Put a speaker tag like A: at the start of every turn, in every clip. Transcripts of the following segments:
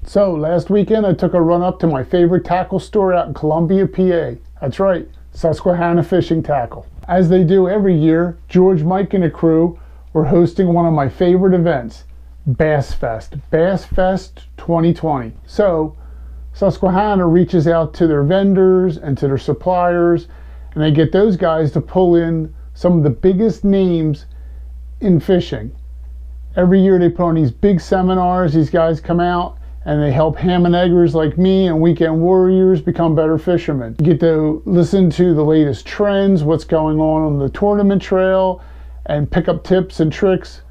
A: So last weekend I took a run up to my favorite tackle store out in Columbia, PA. That's right, Susquehanna Fishing Tackle. As they do every year, George, Mike, and the crew were hosting one of my favorite events, Bass Fest 2020. So Susquehanna reaches out to their vendors and to their suppliers, and they get those guys to pull in some of the biggest names in fishing. Every year they put on these big seminars. These guys come out and they help ham and eggers like me and weekend warriors become better fishermen. You get to listen to the latest trends, what's going on the tournament trail, and pick up tips and tricks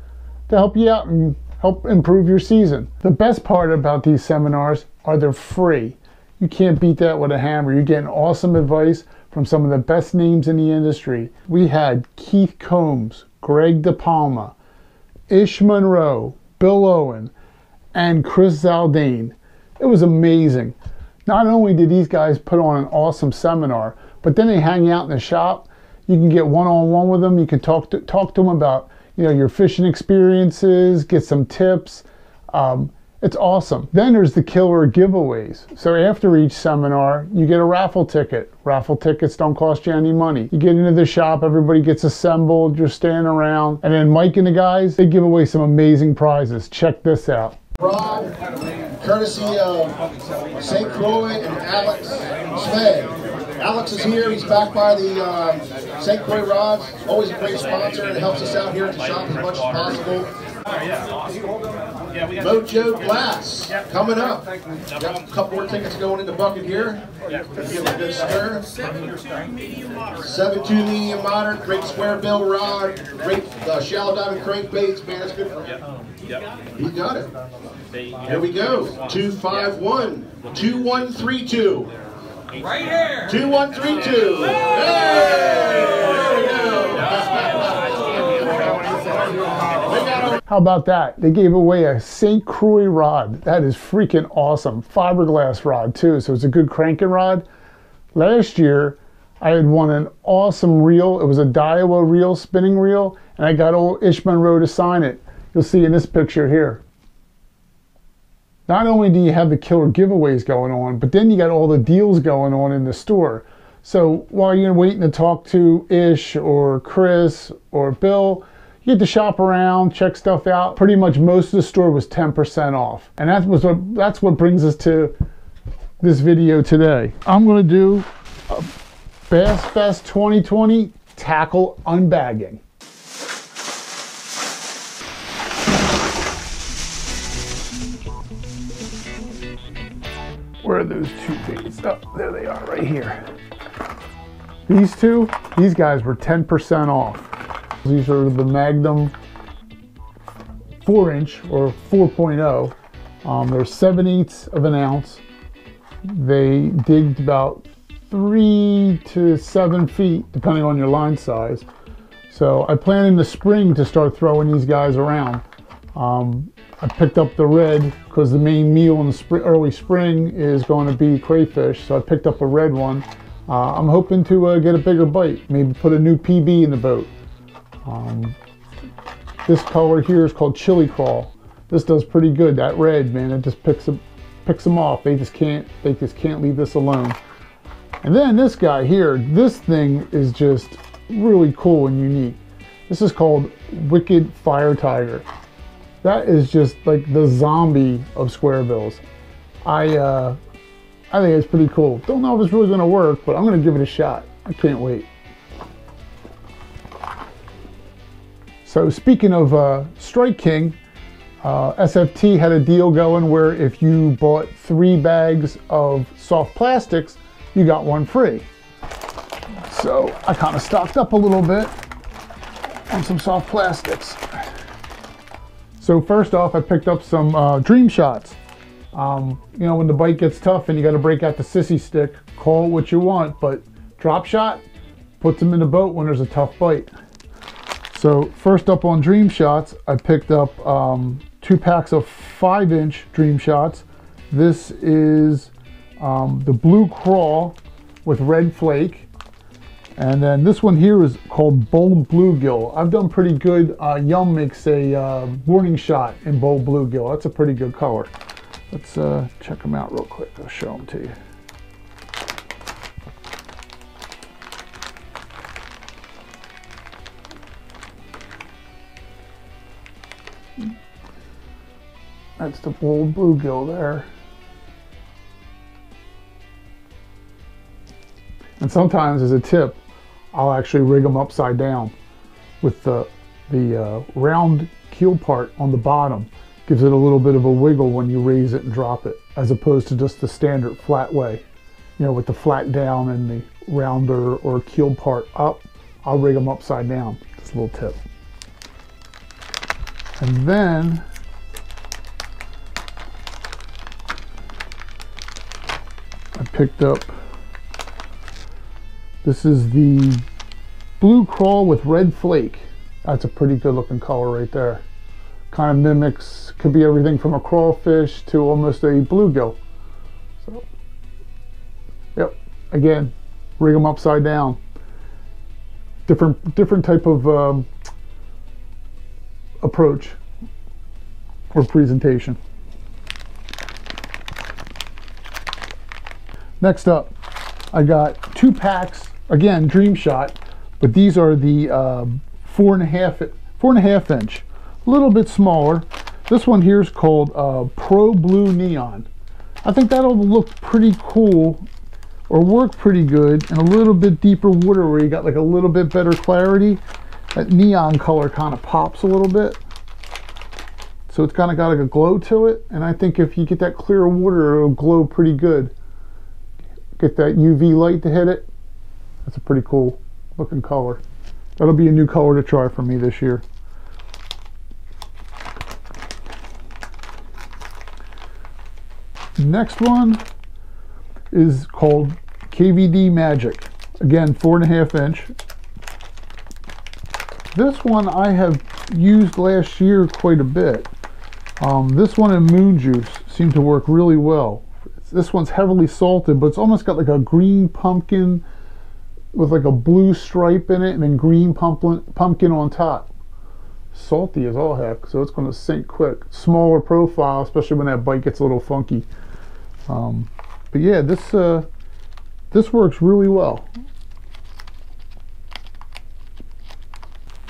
A: to help you out and help improve your season. The best part about these seminars are they're free. You can't beat that with a hammer. You're getting awesome advice from some of the best names in the industry. We had Keith Combs, Greg DePalma, Ish Monroe, Bill Owen, and Chris Zaldane. It was amazing. Not only did these guys put on an awesome seminar, but then they hang out in the shop. You can get one-on-one with them. You can talk to them about, your fishing experiences, get some tips. It's awesome. Then there's the killer giveaways. So after each seminar, you get a raffle ticket. Raffle tickets don't cost you any money. You get into the shop, everybody gets assembled, you're standing around, and then Mike and the guys, they give away some amazing prizes. Check this out.
B: Rod, courtesy of St. Croix and Alex Sved. Alex is here. He's backed by the St. Croix rods. Always a great sponsor and helps us out here at the shop as much as possible. Mojo Glass coming up. Got a couple more tickets going in the bucket here. Give it a good stir. 7.2 medium modern, great square bill rod, great shallow diamond crankbaits. Man, that's good. He got it. Here we go. 251 2132.
C: Right here.
B: 2132. Hey! There we go.
A: How about that? They gave away a St. Croix rod. That is freaking awesome. Fiberglass rod too, so it's a good cranking rod. Last year, I had won an awesome reel. It was a Daiwa reel, spinning reel, and I got old Ish Monroe to sign it. You'll see in this picture here. Not only do you have the killer giveaways going on, but then you got all the deals going on in the store. So while you're waiting to talk to Ish or Chris or Bill, you get to shop around, check stuff out. Pretty much most of the store was 10% off. And that's what brings us to this video today. I'm gonna do a Bass Fest 2020 tackle unbagging. Where are those two baits? Oh, there they are right here. These guys were 10% off. These are the Magnum 4-inch or 4.0. They're 7/8 of an ounce. They digged about 3 to 7 feet, depending on your line size. So I plan in the spring to start throwing these guys around. I picked up the red because the main meal in the early spring is going to be crayfish, so I picked up a red one. I'm hoping to get a bigger bite, maybe put a new PB in the boat. This color here is called Chili Crawl. This does pretty good. That red, man, it just picks them off. They just can't leave this alone. And then this guy here, this thing is just really cool and unique. This is called Wicked Fire Tiger. That is just like the zombie of square bills. I think it's pretty cool. Don't know if it's really gonna work, but I'm gonna give it a shot. I can't wait. So speaking of Strike King, SFT had a deal going where if you bought 3 bags of soft plastics, you got 1 free. So I kind of stocked up a little bit on some soft plastics. So first off, I picked up some Dream Shots. When the bite gets tough and you got to break out the sissy stick, call it what you want, but Drop Shot puts them in the boat when there's a tough bite. So first up on Dream Shots, I picked up 2 packs of 5-inch Dream Shots. This is the Blue Crawl with Red Flake. And then this one here is called Bold Bluegill. I've done pretty good. Yum makes a warning shot in Bold Bluegill. That's a pretty good color. Let's check them out real quick. I'll show them to you. That's the old bluegill there. And sometimes, as a tip, I'll actually rig them upside down with the round keel part on the bottom. Gives it a little bit of a wiggle when you raise it and drop it, as opposed to just the standard flat way. You know, with the flat down and the rounder or keel part up, I'll rig them upside down. Just a little tip. And then I picked up, this is the blue crawl with red flake. That's a pretty good looking color right there. Kind of mimics, could be everything from a crawfish to almost a bluegill. So, yep, again, rig them upside down. Different type of approach or presentation. Next up, I got 2 packs, again, Dream Shot, but these are the 4.5 inch. A little bit smaller. This one here is called Pro Blue Neon. I think that'll look pretty cool or work pretty good in a little bit deeper water where you got like a little bit better clarity. That neon color kind of pops a little bit. So it's kind of got like a glow to it. And I think if you get that clear water, it'll glow pretty good. Get that UV light to hit it. That's a pretty cool looking color. That'll be a new color to try for me this year. Next one is called Kvd Magic. Again, 4.5 inch. This one I have used last year quite a bit. This one and Moon Juice seem to work really well. This one's heavily salted, but it's almost got like a green pumpkin with like a blue stripe in it and then green pumpkin on top. Salty as all heck, so it's going to sink quick. Smaller profile, especially when that bite gets a little funky. But yeah, this works really well.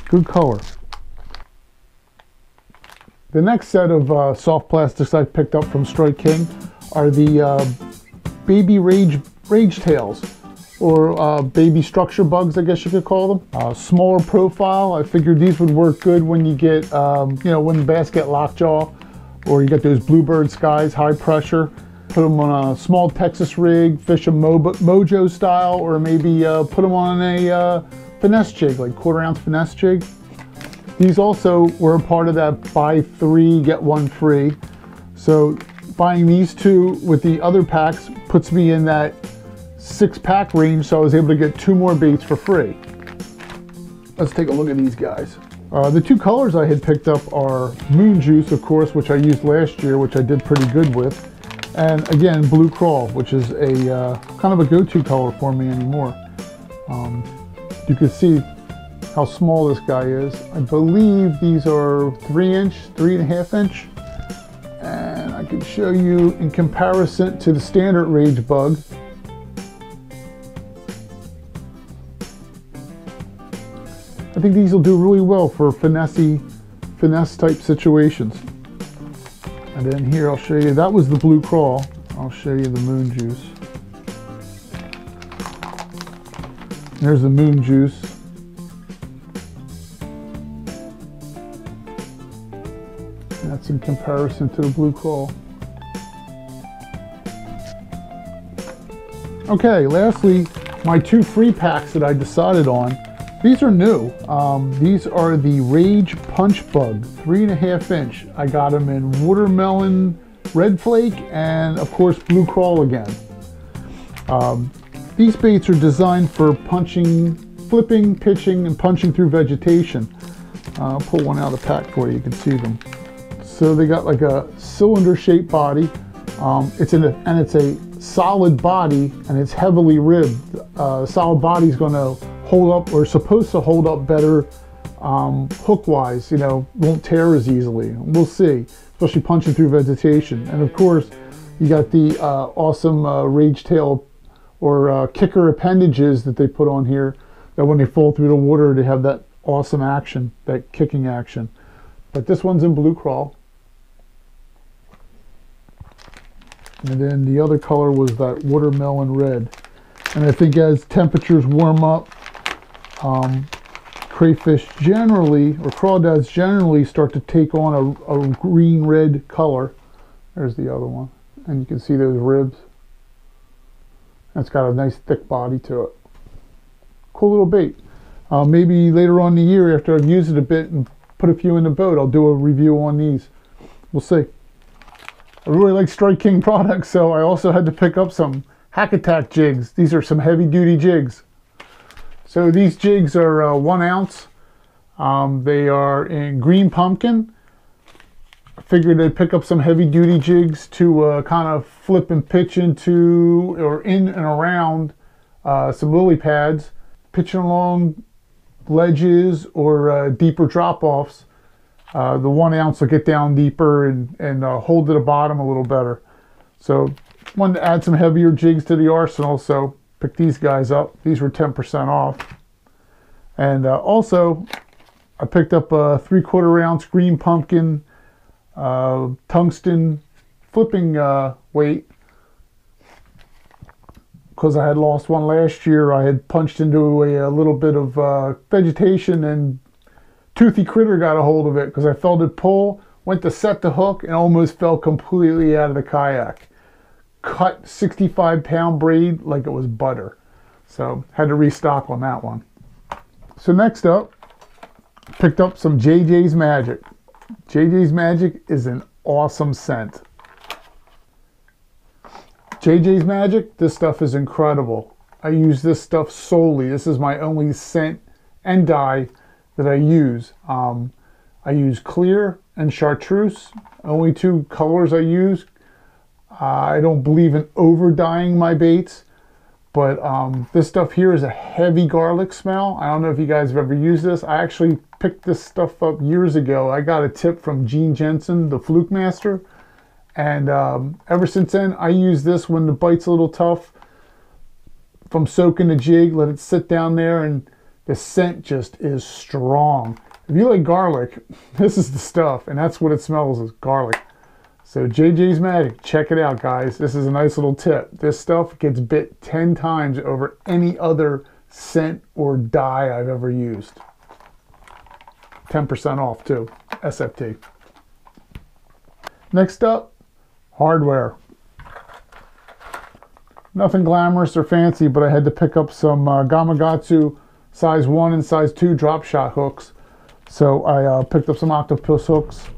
A: Good color. The next set of soft plastics I picked up from Strike King are the baby rage tails, or baby structure bugs, I guess you could call them. Smaller profile. I figured these would work good when you get, you know, when the bass get lockjaw, or you get those bluebird skies, high pressure. Put them on a small Texas rig, fish them mojo style, or maybe put them on a finesse jig, like 1/4 ounce finesse jig. These also were a part of that buy 3 get 1 free. So buying these 2 with the other packs puts me in that 6-pack range, so I was able to get 2 more baits for free. Let's take a look at these guys. The 2 colors I had picked up are Moon Juice, of course, which I used last year, which I did pretty good with. And again, Blue Crawl, which is a kind of a go-to color for me anymore. You can see how small this guy is. I believe these are 3.5 inch. And I can show you in comparison to the standard rage bug. I think these will do really well for finesse type situations. And then here I'll show you, that was the Blue Crawl. I'll show you the Moon Juice. There's the Moon Juice. That's in comparison to the Blue Crawl. Okay, lastly, my 2 free packs that I decided on. These are new. These are the Rage Punch Bug, 3.5 inch. I got them in watermelon, red flake, and of course Blue Crawl again. These baits are designed for punching, flipping, pitching, and punching through vegetation. I'll pull one out of the pack for you, you can see them. So they got like a cylinder-shaped body. It's a solid body, and it's heavily ribbed. Solid body is going to hold up, or supposed to hold up better hook-wise. You know, won't tear as easily. We'll see. especially punching through vegetation. And of course, you got the awesome rage tail or kicker appendages that they put on here, that when they fall through the water, they have that awesome action, that kicking action. But this one's in blue crawl. And then the other color was that watermelon red. And I think as temperatures warm up, crayfish generally, or crawdads generally, start to take on a green-red color. There's the other one. And you can see those ribs. It's got a nice thick body to it. Cool little bait. Maybe later on in the year, after I've used it a bit and put a few in the boat, I'll do a review on these. We'll see. I really like Strike King products, so I also had to pick up some Hack Attack jigs. These are some heavy-duty jigs. So these jigs are 1 ounce. They are in green pumpkin. I figured I'd pick up some heavy-duty jigs to kind of flip and pitch into, or in and around some lily pads, pitching along ledges or deeper drop-offs. The 1 ounce will get down deeper and hold to the bottom a little better. So wanted to add some heavier jigs to the arsenal, so picked these guys up. These were 10% off. And also I picked up a 3/4 ounce green pumpkin tungsten flipping weight, because I had lost one last year. I had punched into a little bit of vegetation, and Toothy Critter got a hold of it because I felt it pull, went to set the hook, and almost fell completely out of the kayak. Cut 65-pound braid like it was butter. So had to restock on that one. So next up, picked up some JJ's Magic. JJ's Magic is an awesome scent. JJ's Magic, this stuff is incredible. I use this stuff solely. This is my only scent and dye that I use. I use clear and chartreuse, only 2 colors I use. I don't believe in over dyeing my baits, but this stuff here is a heavy garlic smell. I don't know if you guys have ever used this. I actually picked this stuff up years ago. I got a tip from Gene Jensen, the Fluke Master, and ever since then I use this when the bite's a little tough. From soaking the jig, let it sit down there, and the scent just is strong. If you like garlic, this is the stuff, and that's what it smells, is garlic. So JJ's Magic, check it out, guys. This is a nice little tip. This stuff gets bit 10 times over any other scent or dye I've ever used. 10% off too, SFT. Next up, hardware. Nothing glamorous or fancy, but I had to pick up some Gamakatsu size 1 and size 2 drop shot hooks. So I picked up some octopus hooks.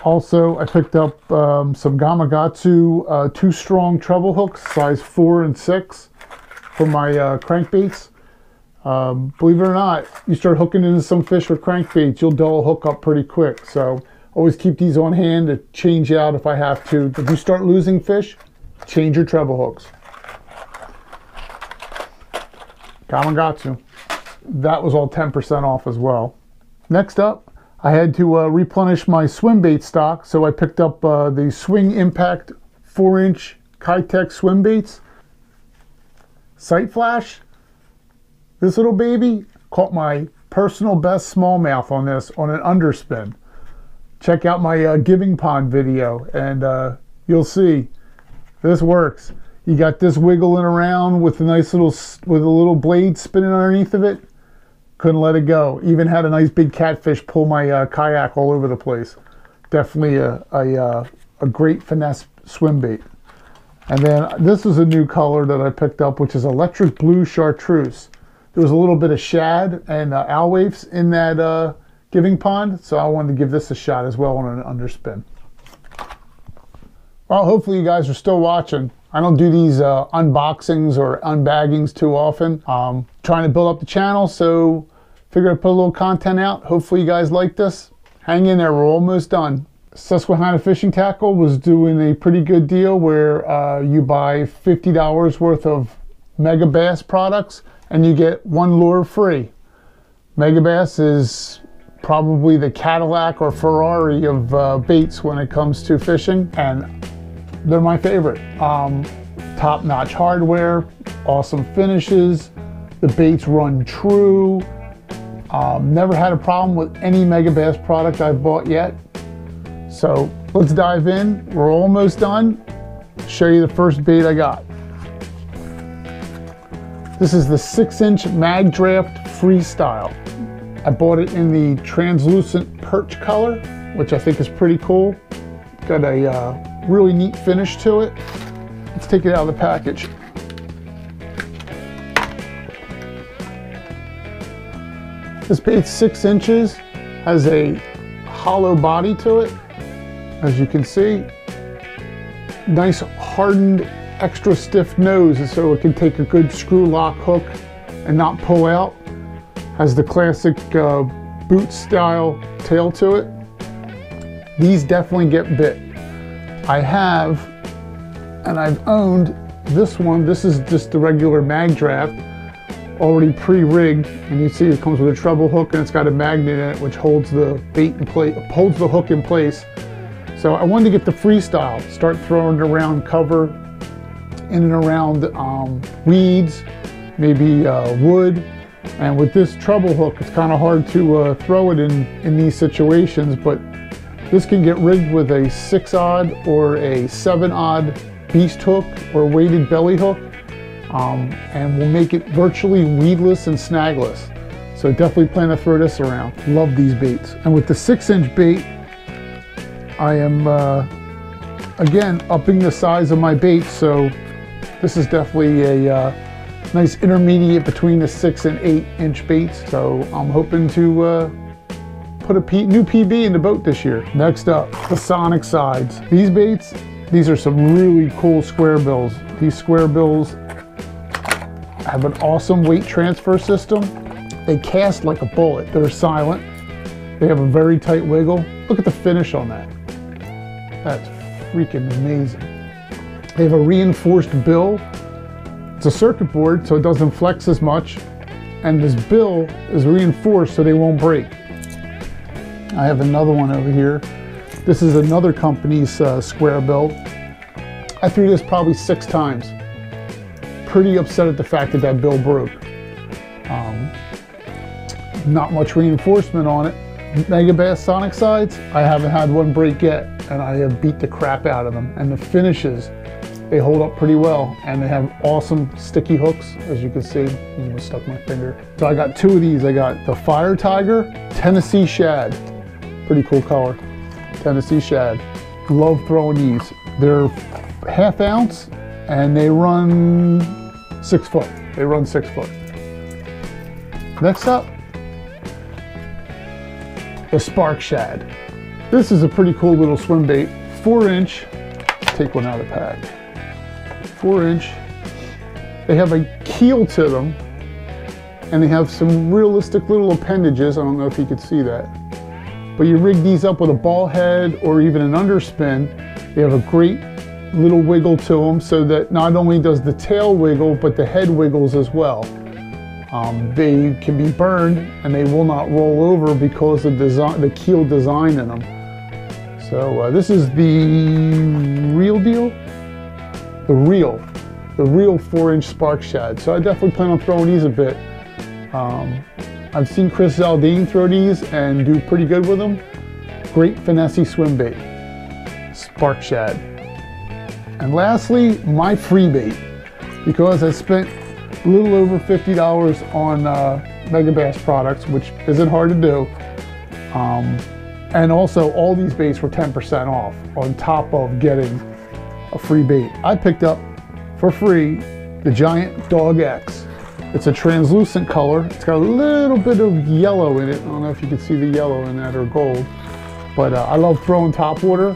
A: Also, I picked up some Gamakatsu 2-strong treble hooks, size 4 and 6, for my crankbaits. Believe it or not, you start hooking into some fish with crankbaits, you'll dull a hook up pretty quick. So always keep these on hand to change out if I have to. If you start losing fish, change your treble hooks. Gamakatsu. That was all 10% off as well. Next up, I had to replenish my swim bait stock, so I picked up the Swing Impact 4-inch Kitech swim baits. Sight Flash. This little baby caught my personal best smallmouth on this on an underspin. Check out my Giving Pond video, and you'll see this works. You got this wiggling around with a nice little blade spinning underneath of it. Couldn't let it go. Even had a nice big catfish pull my kayak all over the place. Definitely a great finesse swim bait. And then this is a new color that I picked up, which is Electric Blue Chartreuse. There was a little bit of shad and owlwaifs in that Giving Pond, so I wanted to give this a shot as well on an underspin. Well, hopefully you guys are still watching. I don't do these unboxings or unbaggings too often. Trying to build up the channel, so figured I'd put a little content out. Hopefully you guys like this. Hang in there, we're almost done. Susquehanna Fishing Tackle was doing a pretty good deal where you buy $50 worth of Mega Bass products and you get 1 lure free. Mega Bass is probably the Cadillac or Ferrari of baits when it comes to fishing, and they're my favorite. Top-notch hardware, awesome finishes, the baits run true. Never had a problem with any Megabass product I've bought yet. So let's dive in. We're almost done. Show you the first bait I got. This is the 6-inch Mag Draft Freestyle. I bought it in the translucent perch color, which I think is pretty cool. Got a really neat finish to it. Let's take it out of the package. This bait's 6 inches, has a hollow body to it, as you can see. Nice hardened, extra stiff nose, so it can take a good screw lock hook and not pull out. Has the classic boot style tail to it. These definitely get bit. I have, and I've owned this one. This is just the regular Mag Draft, already pre-rigged, and you see it comes with a treble hook and it's got a magnet in it which holds the bait in place, holds the hook in place. So I wanted to get the freestyle, start throwing it around cover, in and around weeds, maybe wood. And with this treble hook, it's kind of hard to throw it in these situations, but this can get rigged with a 6-aught or a 7-aught beast hook or weighted belly hook, and will make it virtually weedless and snagless. So definitely plan to throw this around. Love these baits. And with the 6-inch bait, I am, again, upping the size of my bait, so this is definitely a nice intermediate between the 6 and 8-inch baits. So I'm hoping to put a new PB in the boat this year. Next up, the Sonic sides. These baits, these are some really cool square bills. These square bills have an awesome weight transfer system. They cast like a bullet. They're silent. They have a very tight wiggle. Look at the finish on that. That's freaking amazing. They have a reinforced bill. It's a circuit board, so it doesn't flex as much. And this bill is reinforced so they won't break. I have another one over here. This is another company's square bill. I threw this probably 6 times. Pretty upset at the fact that that bill broke. Not much reinforcement on it. Megabass Sonic sides, I haven't had one break yet, and I have beat the crap out of them. And the finishes, they hold up pretty well, and they have awesome sticky hooks, as you can see. I almost stuck my finger. So I got 2 of these. I got the Fire Tiger, Tennessee Shad. Pretty cool color. Tennessee Shad. Love throwing these. They're 1/2 ounce, and they run 6 foot. They run 6 foot. Next up, the Spark Shad. This is a pretty cool little swim bait. 4-inch. Take one out of the pack. 4-inch. They have a keel to them, and they have some realistic little appendages. I don't know if you could see that. But you rig these up with a ball head or even an underspin. They have a great little wiggle to them, so that not only does the tail wiggle, but the head wiggles as well. They can be burned and they will not roll over because of the keel design in them. So this is the real deal? The real 4-inch Spark Shad. So I definitely plan on throwing these a bit. I've seen Chris Zaldine throw these and do pretty good with them. Great finesse swim bait. Spark Shad. And lastly, my free bait, because I spent a little over $50 on Megabass products, which isn't hard to do. And also all these baits were 10% off on top of getting a free bait. I picked up for free the Giant Dog X. It's a translucent color. It's got a little bit of yellow in it. I don't know if you can see the yellow in that or gold, but I love throwing topwater,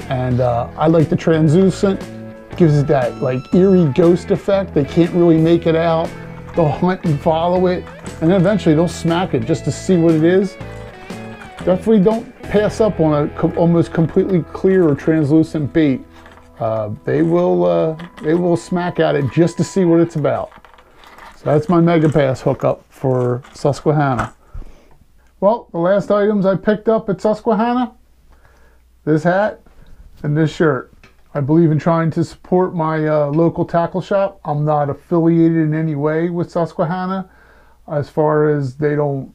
A: and I like the translucent. Gives it that like eerie ghost effect. They can't really make it out. They'll hunt and follow it, and then eventually they'll smack it just to see what it is. Definitely don't pass up on a almost completely clear or translucent bait. They will smack at it just to see what it's about. So that's my Megabass hookup for Susquehanna. Well, the last items I picked up at Susquehanna, this hat and this shirt. I believe in trying to support my local tackle shop. I'm not affiliated in any way with Susquehanna, as far as they don't,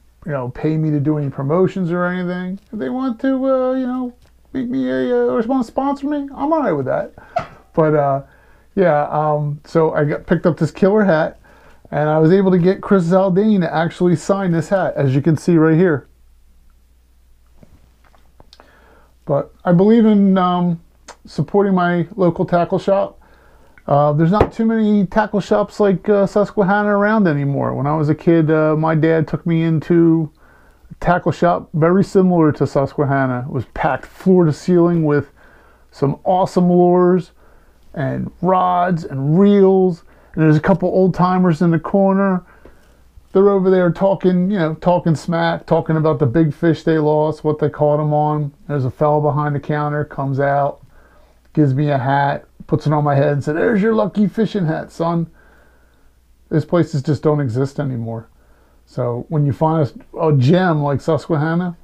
A: pay me to do any promotions or anything. If they want to, make me or want to sponsor me, I'm all right with that. But so I picked up this killer hat, and I was able to get Chris Zaldane to actually sign this hat, as you can see right here. But I believe in supporting my local tackle shop. There's not too many tackle shops like Susquehanna around anymore. When I was a kid, my dad took me into a tackle shop very similar to Susquehanna. It was packed floor to ceiling with some awesome lures and rods and reels. And there's a couple old timers in the corner. They're over there talking, talking smack, talking about the big fish they lost, what they caught them on. There's a fella behind the counter, comes out, gives me a hat, puts it on my head and said, "There's your lucky fishing hat, son." These places just don't exist anymore. So when you find a gem like Susquehanna,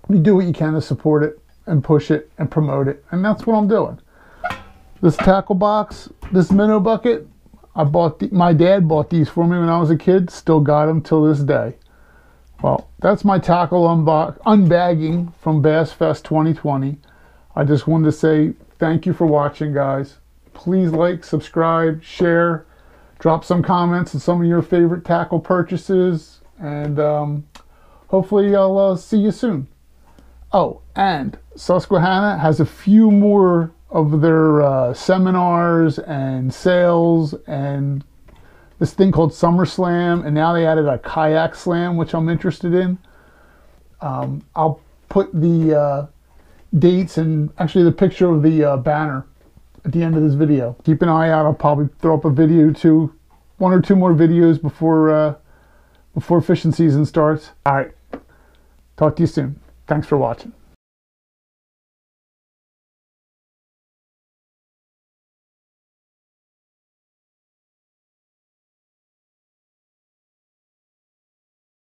A: you do what you can to support it and push it and promote it. And that's what I'm doing. This tackle box, this minnow bucket, my dad bought these for me when I was a kid. Still got them till this day. Well, that's my tackle unbagging from Bass Fest 2020. I just wanted to say thank you for watching, guys. Please like, subscribe, share, drop some comments on some of your favorite tackle purchases, and hopefully I'll see you soon. Oh, and Susquehanna has a few more of their seminars and sales and this thing called Summer Slam, and now they added a kayak slam, which I'm interested in. I'll put the dates and actually the picture of the banner at the end of this video. Keep an eye out. I'll probably throw up a video too, one or two more videos before fishing season starts. All right, talk to you soon. Thanks for watching.